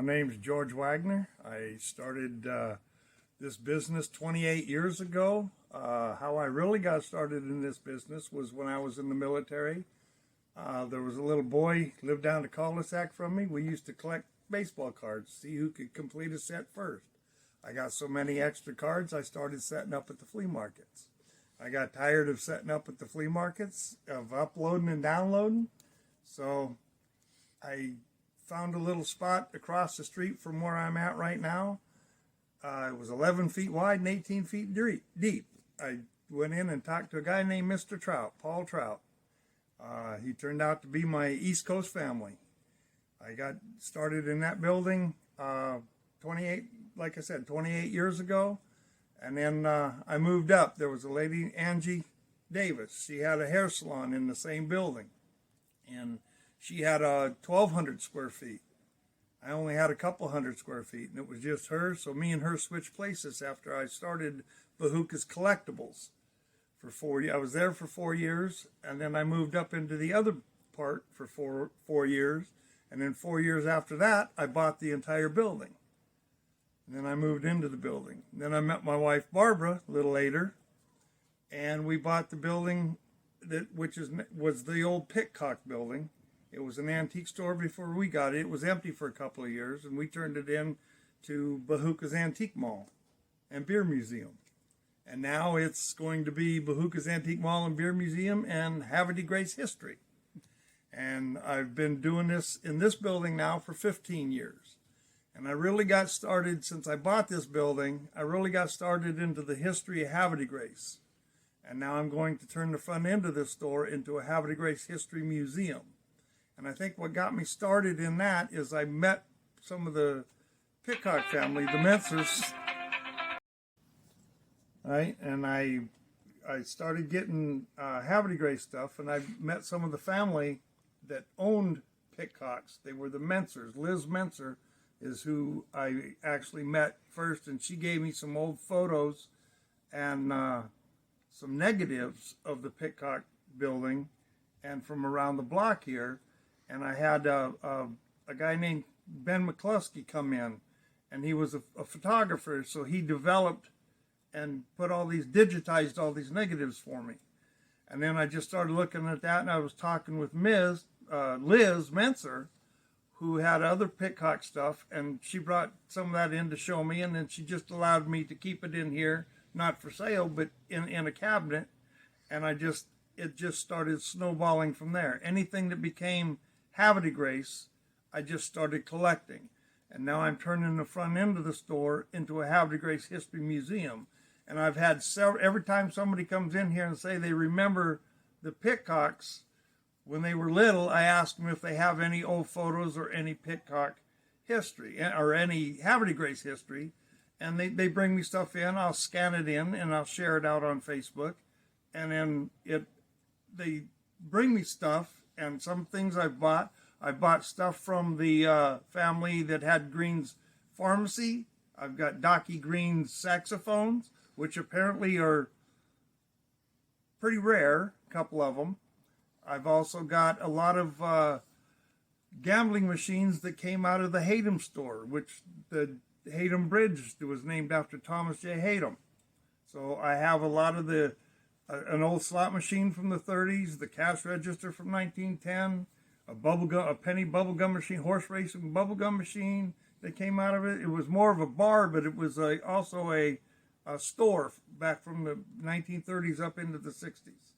name's George Wagner. I started this business 28 years ago. How I really got started in this business was when I was in the military. There was a little boy lived down the cul-de-sac from me. We used to collect baseball cards, see who could complete a set first. I got so many extra cards, I started setting up at the flea markets. I got tired of setting up at the flea markets, of uploading and downloading. So I found a little spot across the street from where I'm at right now. It was 11 feet wide and 18 feet deep. I went in and talked to a guy named Mr. Trout, Paul Trout. He turned out to be my East Coast family. I got started in that building 28 years ago. And then I moved up. There was a lady, Angie Davis. She had a hair salon in the same building. And she had 1,200 square feet. I only had a couple hundred square feet, and it was just her. So me and her switched places after I started Bahoukas Collectibles for 4 years. I was there for 4 years, and then I moved up into the other part for four years. And then 4 years after that, I bought the entire building. And then I moved into the building. Then I met my wife, Barbara, a little later, and we bought the building which was the old Pitcock building. It was an antique store before we got it. It was empty for a couple of years, and we turned it into Bahoukas Antique Mall and Beer Museum. And now it's going to be Bahoukas Antique Mall and Beer Museum and Havre de Grace History. And I've been doing this in this building now for 15 years. And I really got started, since I bought this building, I really got started into the history of Havre de Grace. And now I'm going to turn the front end of this store into a Havre de Grace History Museum. And I think what got me started in that is I met some of the Pitcock family, the Mentzers, right? And I started getting Havre de Grace stuff, and I met some of the family that owned Pitcocks. They were the Mentzers. Liz Mentzer is who I actually met first, and she gave me some old photos and some negatives of the Pitcock building and from around the block here. And I had a guy named Ben McCluskey come in, and he was a photographer, so he developed and digitized all these negatives for me. And then I just started looking at that, and I was talking with Liz Mentzer, who had other Pitcock stuff, and she brought some of that in to show me, and then she just allowed me to keep it in here, not for sale, but in a cabinet, and it just started snowballing from there. Anything that became Havre de Grace, I just started collecting, and now I'm turning the front end of the store into a Havre de Grace History Museum. And I've had every time somebody comes in here and say they remember the Pitcocks when they were little, I ask them if they have any old photos or any Pitcock history or any Havre de Grace history. And they bring me stuff in, I'll scan it in, and I'll share it out on Facebook. And then they bring me stuff, and some things I've bought. I bought stuff from the family that had Green's Pharmacy. I've got Docky Green's saxophones, which apparently are pretty rare, a couple of them. I've also got a lot of gambling machines that came out of the Hayden store, which the Hayden Bridge was named after Thomas J. Hayden. So I have a lot of an old slot machine from the 30s, the cash register from 1910, a penny bubblegum machine, horse racing bubblegum machine that came out of it. It was more of a bar, but it was also a store back from the 1930s up into the 60s.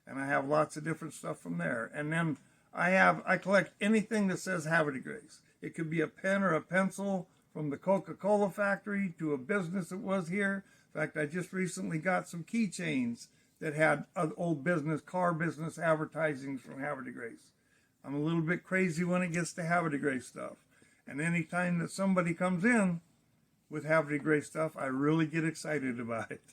And I have lots of different stuff from there. And then I collect anything that says Havre de Grace. It could be a pen or a pencil from the Coca-Cola factory to a business that was here. In fact, I just recently got some keychains that had old car business advertising from Havre de Grace. I'm a little bit crazy when it gets to Havre de Grace stuff. And anytime that somebody comes in with Havre de Grace stuff, I really get excited about it.